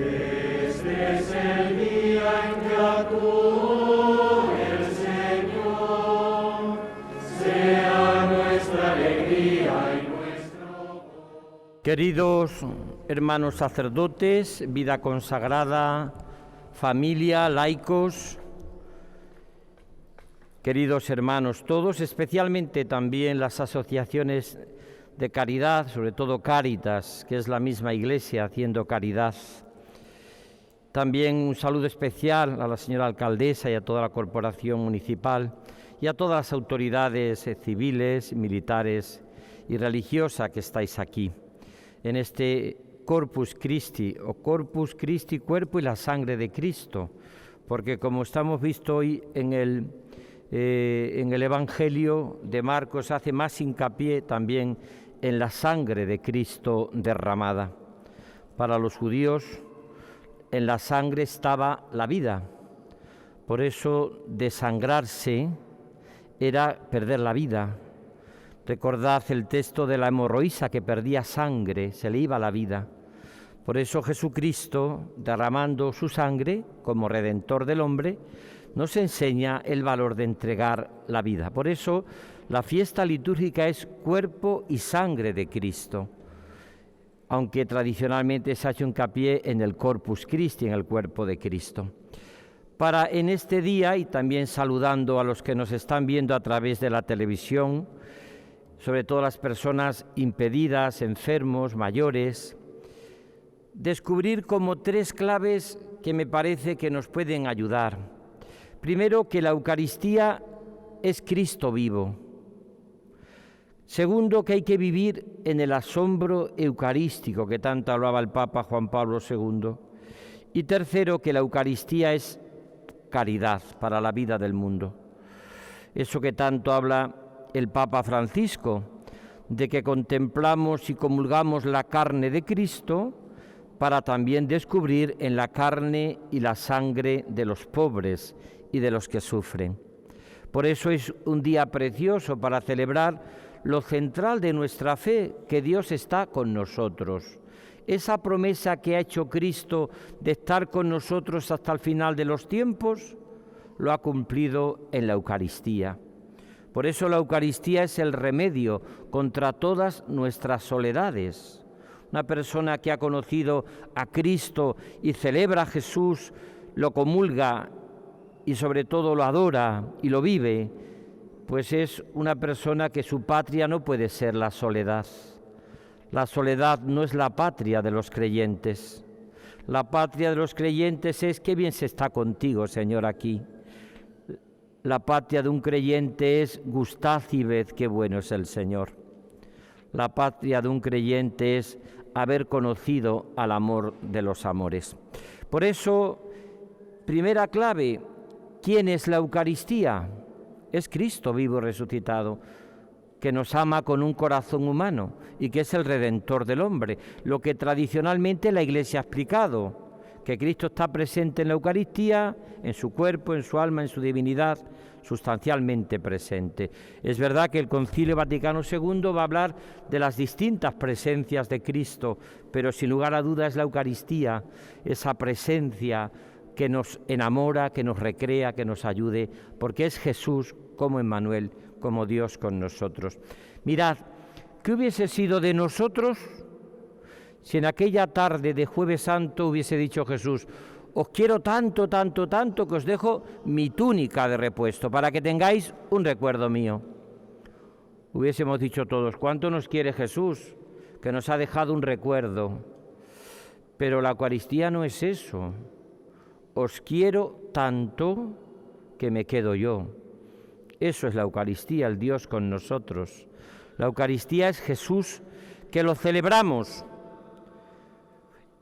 Este es el día en que actuó el Señor, sea nuestra alegría y nuestro... Queridos hermanos sacerdotes, vida consagrada, familia, laicos, queridos hermanos todos, especialmente también las asociaciones de caridad, sobre todo Cáritas, que es la misma Iglesia haciendo caridad. También un saludo especial a la señora alcaldesa y a toda la corporación municipal y a todas las autoridades civiles, militares y religiosas que estáis aquí, en este Corpus Christi, o Corpus Christi, cuerpo y la sangre de Cristo, porque como estamos visto hoy en el Evangelio de Marcos, hace más hincapié también en la sangre de Cristo derramada. Para los judíos, en la sangre estaba la vida. Por eso, desangrarse era perder la vida. Recordad el texto de la hemorroísa que perdía sangre, se le iba la vida. Por eso Jesucristo, derramando su sangre como Redentor del hombre, nos enseña el valor de entregar la vida. Por eso la fiesta litúrgica es cuerpo y sangre de Cristo, aunque tradicionalmente se ha hecho hincapié en el Corpus Christi, en el cuerpo de Cristo. Para en este día, y también saludando a los que nos están viendo a través de la televisión, sobre todo las personas impedidas, enfermos, mayores, descubrir como tres claves que me parece que nos pueden ayudar. Primero, que la Eucaristía es Cristo vivo. Segundo, que hay que vivir en el asombro eucarístico, que tanto hablaba el Papa Juan Pablo II. Y tercero, que la Eucaristía es caridad para la vida del mundo. Eso que tanto habla el Papa Francisco, de que contemplamos y comulgamos la carne de Cristo, para también descubrir en la carne y la sangre de los pobres y de los que sufren. Por eso es un día precioso para celebrar lo central de nuestra fe, que Dios está con nosotros. Esa promesa que ha hecho Cristo de estar con nosotros hasta el final de los tiempos, lo ha cumplido en la Eucaristía. Por eso la Eucaristía es el remedio contra todas nuestras soledades. Una persona que ha conocido a Cristo y celebra a Jesús, lo comulga y sobre todo lo adora y lo vive, pues es una persona que su patria no puede ser la soledad. La soledad no es la patria de los creyentes. La patria de los creyentes es qué bien se está contigo, Señor, aquí. La patria de un creyente es gustad y ved qué bueno es el Señor. La patria de un creyente es haber conocido al amor de los amores. Por eso, primera clave, ¿quién es la Eucaristía? Es Cristo vivo resucitado, que nos ama con un corazón humano y que es el Redentor del hombre, lo que tradicionalmente la Iglesia ha explicado, que Cristo está presente en la Eucaristía, en su cuerpo, en su alma, en su divinidad, sustancialmente presente. Es verdad que el Concilio Vaticano II va a hablar de las distintas presencias de Cristo, pero sin lugar a dudas es la Eucaristía, esa presencia que nos enamora, que nos recrea, que nos ayude, porque es Jesús como Emmanuel, como Dios con nosotros. Mirad, ¿qué hubiese sido de nosotros si en aquella tarde de Jueves Santo hubiese dicho Jesús: os quiero tanto, tanto, tanto, que os dejo mi túnica de repuesto, para que tengáis un recuerdo mío? Hubiésemos dicho todos: ¿cuánto nos quiere Jesús, que nos ha dejado un recuerdo? Pero la Eucaristía no es eso. Os quiero tanto que me quedo yo. Eso es la Eucaristía, el Dios con nosotros. La Eucaristía es Jesús, que lo celebramos.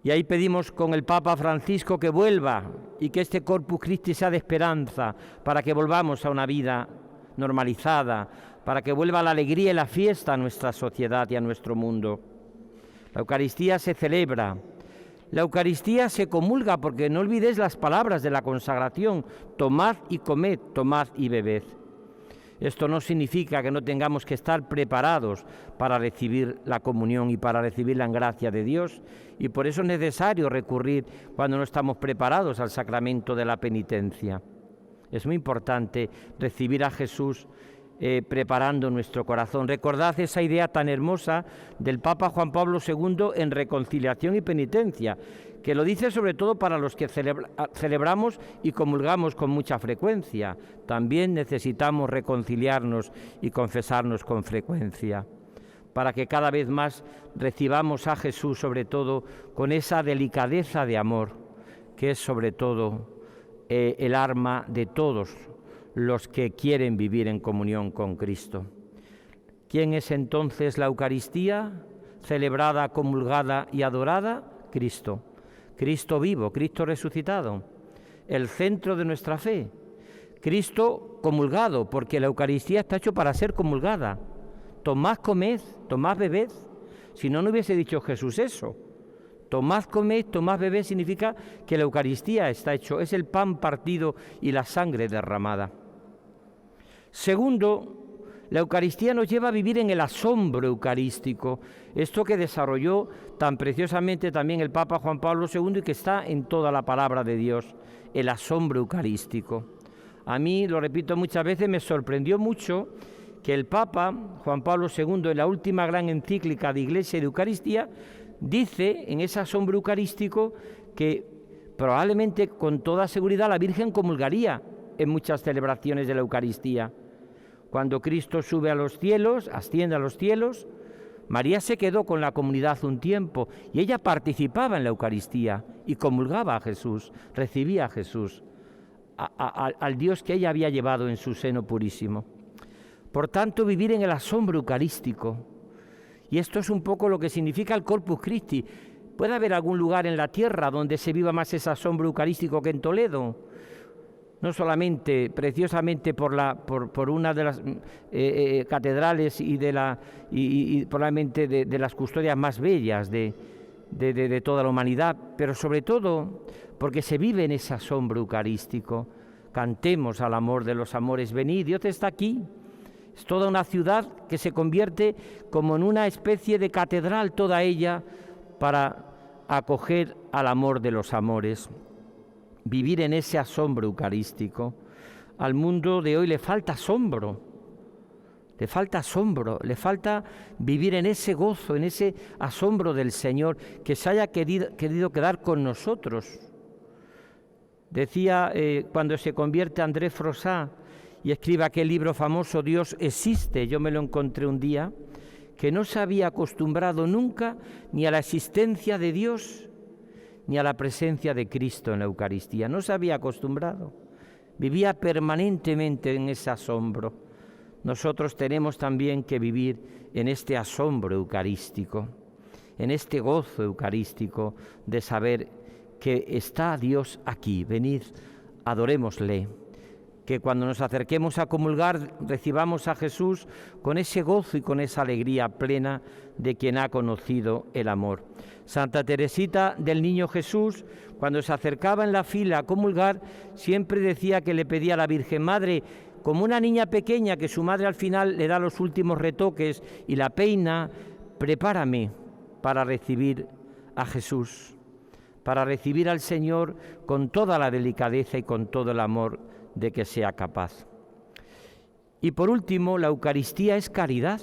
Y ahí pedimos con el Papa Francisco que vuelva y que este Corpus Christi sea de esperanza, para que volvamos a una vida normalizada, para que vuelva la alegría y la fiesta a nuestra sociedad y a nuestro mundo. La Eucaristía se celebra. La Eucaristía se comulga, porque no olvidéis las palabras de la consagración: tomad y comed, tomad y bebed. Esto no significa que no tengamos que estar preparados para recibir la comunión y para recibir la gracia de Dios, y por eso es necesario recurrir cuando no estamos preparados al sacramento de la penitencia. Es muy importante recibir a Jesús preparando nuestro corazón. Recordad esa idea tan hermosa del Papa Juan Pablo II en reconciliación y penitencia, que lo dice sobre todo para los que celebramos y comulgamos con mucha frecuencia. También necesitamos reconciliarnos y confesarnos con frecuencia, para que cada vez más recibamos a Jesús, sobre todo con esa delicadeza de amor, que es sobre todo el arma de todos los que quieren vivir en comunión con Cristo. ¿Quién es entonces la Eucaristía, celebrada, comulgada y adorada? Cristo. Cristo vivo, Cristo resucitado, el centro de nuestra fe. Cristo comulgado, porque la Eucaristía está hecho para ser comulgada. Tomad, comed, tomad, bebed. Si no, no hubiese dicho Jesús eso. Tomad, comed, tomad, bebed significa que la Eucaristía está hecho, es el pan partido y la sangre derramada. Segundo, la Eucaristía nos lleva a vivir en el asombro eucarístico, esto que desarrolló tan preciosamente también el Papa Juan Pablo II y que está en toda la palabra de Dios, el asombro eucarístico. A mí, lo repito muchas veces, me sorprendió mucho que el Papa Juan Pablo II, en la última gran encíclica de Iglesia y de Eucaristía, dice en ese asombro eucarístico que probablemente con toda seguridad la Virgen comulgaría en muchas celebraciones de la Eucaristía. Cuando Cristo sube a los cielos, asciende a los cielos, María se quedó con la comunidad un tiempo y ella participaba en la Eucaristía y comulgaba a Jesús, recibía a Jesús, al Dios que ella había llevado en su seno purísimo. Por tanto, vivir en el asombro eucarístico. Y esto es un poco lo que significa el Corpus Christi. ¿Puede haber algún lugar en la tierra donde se viva más ese asombro eucarístico que en Toledo? No solamente, preciosamente por una de las catedrales y probablemente de las custodias más bellas de toda la humanidad, pero sobre todo porque se vive en ese asombro eucarístico. Cantemos al amor de los amores, venid, Dios está aquí. Es toda una ciudad que se convierte como en una especie de catedral, toda ella, para acoger al amor de los amores. Vivir en ese asombro eucarístico. Al mundo de hoy le falta asombro, le falta vivir en ese gozo, en ese asombro del Señor, que se haya querido quedar con nosotros. Decía cuando se convierte Andrés Froissart y escribe aquel libro famoso, Dios existe, yo me lo encontré un día, que no se había acostumbrado nunca ni a la existencia de Dios, ni a la presencia de Cristo en la Eucaristía. No se había acostumbrado. Vivía permanentemente en ese asombro. Nosotros tenemos también que vivir en este asombro eucarístico, en este gozo eucarístico de saber que está Dios aquí. Venid, adorémosle. Que cuando nos acerquemos a comulgar recibamos a Jesús con ese gozo y con esa alegría plena de quien ha conocido el amor. Santa Teresita del Niño Jesús, cuando se acercaba en la fila a comulgar, siempre decía que le pedía a la Virgen Madre, como una niña pequeña que su madre al final le da los últimos retoques y la peina, prepárame para recibir a Jesús, para recibir al Señor con toda la delicadeza y con todo el amor de que sea capaz. Y por último, la Eucaristía es caridad.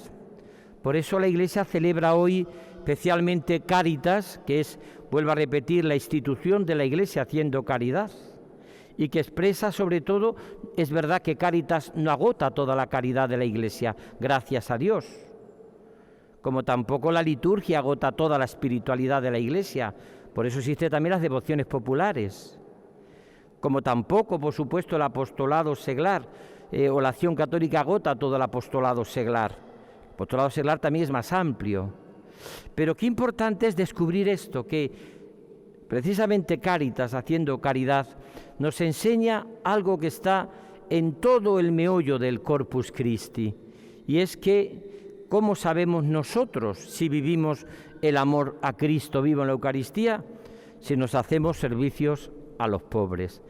Por eso la Iglesia celebra hoy especialmente Cáritas, que es, vuelvo a repetir, la institución de la Iglesia haciendo caridad, y que expresa sobre todo, es verdad que Cáritas no agota toda la caridad de la Iglesia, gracias a Dios, como tampoco la liturgia agota toda la espiritualidad de la Iglesia, por eso existen también las devociones populares, como tampoco, por supuesto, el apostolado seglar o la acción católica agota todo el apostolado seglar. El apostolado seglar también es más amplio. Pero qué importante es descubrir esto, que precisamente Cáritas, haciendo caridad, nos enseña algo que está en todo el meollo del Corpus Christi, y es que, ¿cómo sabemos nosotros si vivimos el amor a Cristo vivo en la Eucaristía? Si nos hacemos servicios a los pobres.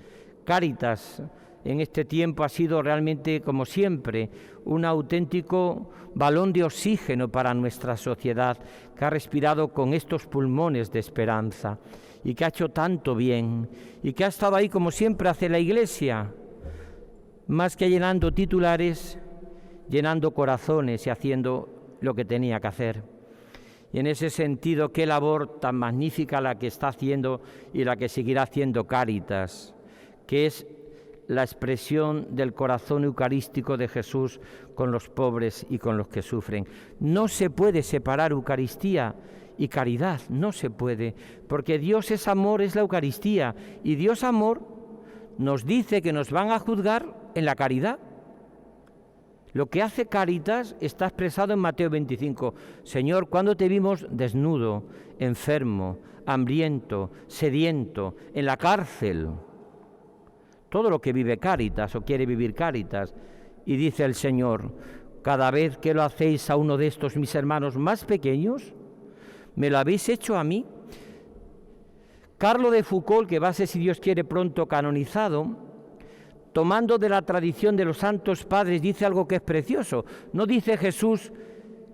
Cáritas en este tiempo ha sido realmente, como siempre, un auténtico balón de oxígeno para nuestra sociedad, que ha respirado con estos pulmones de esperanza y que ha hecho tanto bien y que ha estado ahí, como siempre hace la Iglesia, más que llenando titulares, llenando corazones y haciendo lo que tenía que hacer. Y en ese sentido, qué labor tan magnífica la que está haciendo y la que seguirá haciendo Cáritas, que es la expresión del corazón eucarístico de Jesús con los pobres y con los que sufren. No se puede separar Eucaristía y caridad, no se puede, porque Dios es amor, es la Eucaristía, y Dios amor nos dice que nos van a juzgar en la caridad. Lo que hace Cáritas está expresado en Mateo 25. Señor, ¿cuándo te vimos desnudo, enfermo, hambriento, sediento, en la cárcel? Todo lo que vive Cáritas o quiere vivir Cáritas. Y dice el Señor, cada vez que lo hacéis a uno de estos mis hermanos más pequeños, me lo habéis hecho a mí. Carlo de Foucauld, que va a ser, si Dios quiere, pronto canonizado, tomando de la tradición de los santos padres, dice algo que es precioso. No dice Jesús,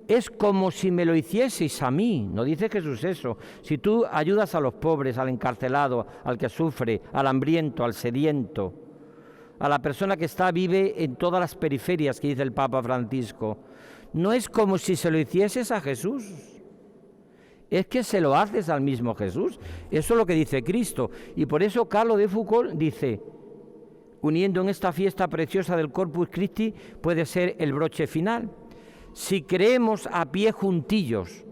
es como si me lo hicieseis a mí. No dice Jesús eso. Si tú ayudas a los pobres, al encarcelado, al que sufre, al hambriento, al sediento, a la persona que vive en todas las periferias, que dice el Papa Francisco, no es como si se lo hicieses a Jesús. Es que se lo haces al mismo Jesús. Eso es lo que dice Cristo. Y por eso Carlo de Foucauld dice, uniendo en esta fiesta preciosa del Corpus Christi, puede ser el broche final. Si creemos a pie juntillos,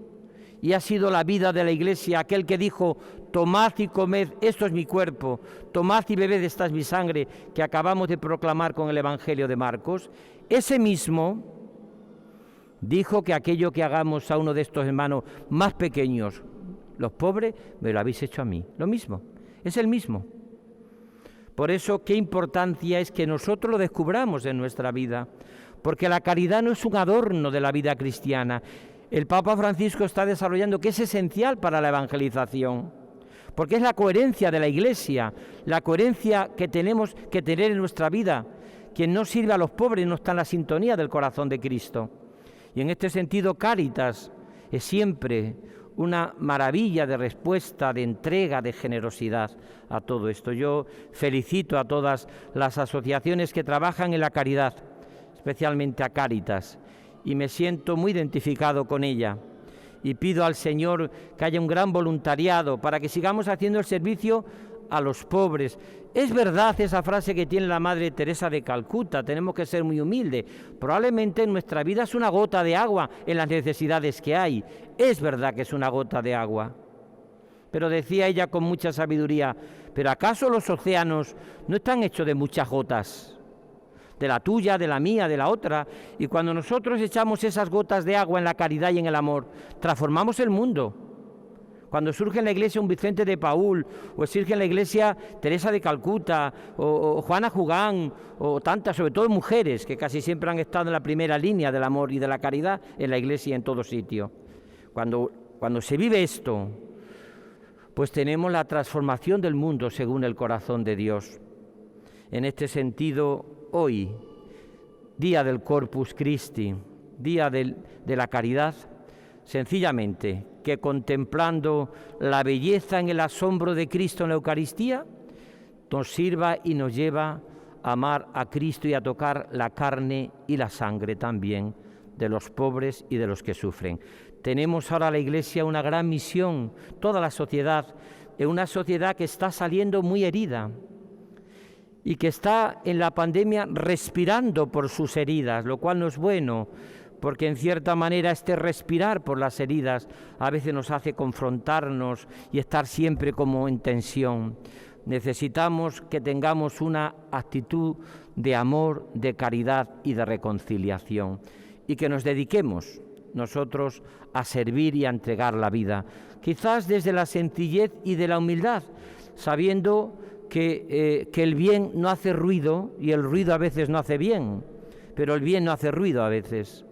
y ha sido la vida de la Iglesia aquel que dijo, tomad y comed, esto es mi cuerpo, tomad y bebed, esta es mi sangre, que acabamos de proclamar con el Evangelio de Marcos, ese mismo dijo que aquello que hagamos a uno de estos hermanos más pequeños, los pobres, me lo habéis hecho a mí. Lo mismo, es el mismo. Por eso, qué importancia es que nosotros lo descubramos en nuestra vida, porque la caridad no es un adorno de la vida cristiana. El Papa Francisco está desarrollando que es esencial para la evangelización, porque es la coherencia de la Iglesia, la coherencia que tenemos que tener en nuestra vida. Quien no sirve a los pobres no está en la sintonía del corazón de Cristo. Y en este sentido, Cáritas es siempre una maravilla de respuesta, de entrega, de generosidad a todo esto. Yo felicito a todas las asociaciones que trabajan en la caridad, especialmente a Cáritas, y me siento muy identificado con ella. Y pido al Señor que haya un gran voluntariado para que sigamos haciendo el servicio a los pobres. Es verdad esa frase que tiene la Madre Teresa de Calcuta, tenemos que ser muy humildes. Probablemente en nuestra vida es una gota de agua en las necesidades que hay. Es verdad que es una gota de agua. Pero decía ella con mucha sabiduría, ¿pero acaso los océanos no están hechos de muchas gotas? De la tuya, de la mía, de la otra. Y cuando nosotros echamos esas gotas de agua en la caridad y en el amor, transformamos el mundo. Cuando surge en la iglesia un Vicente de Paúl, o surge en la iglesia Teresa de Calcuta, o Juana Jugán, o tantas, sobre todo mujeres, que casi siempre han estado en la primera línea del amor y de la caridad en la iglesia y en todo sitio. Cuando se vive esto, pues tenemos la transformación del mundo según el corazón de Dios. En este sentido, hoy, día del Corpus Christi, día de la caridad, sencillamente que contemplando la belleza en el asombro de Cristo en la Eucaristía, nos sirva y nos lleva a amar a Cristo y a tocar la carne y la sangre también de los pobres y de los que sufren. Tenemos ahora la Iglesia una gran misión, toda la sociedad, en una sociedad que está saliendo muy herida y que está en la pandemia respirando por sus heridas, lo cual no es bueno, porque en cierta manera este respirar por las heridas a veces nos hace confrontarnos y estar siempre como en tensión. Necesitamos que tengamos una actitud de amor, de caridad y de reconciliación, y que nos dediquemos nosotros a servir y a entregar la vida, quizás desde la sencillez y de la humildad, sabiendo que el bien no hace ruido y el ruido a veces no hace bien, pero el bien no hace ruido a veces.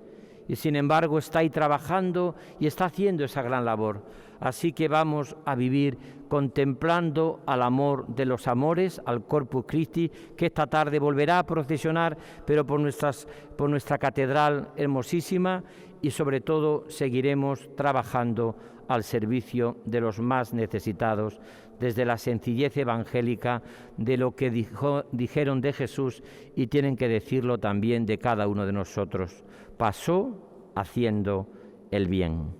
Y sin embargo está ahí trabajando y está haciendo esa gran labor. Así que vamos a vivir contemplando al amor de los amores, al Corpus Christi, que esta tarde volverá a procesionar, pero por nuestra catedral hermosísima, y sobre todo seguiremos trabajando al servicio de los más necesitados, desde la sencillez evangélica de lo que dijeron de Jesús y tienen que decirlo también de cada uno de nosotros. Pasó haciendo el bien.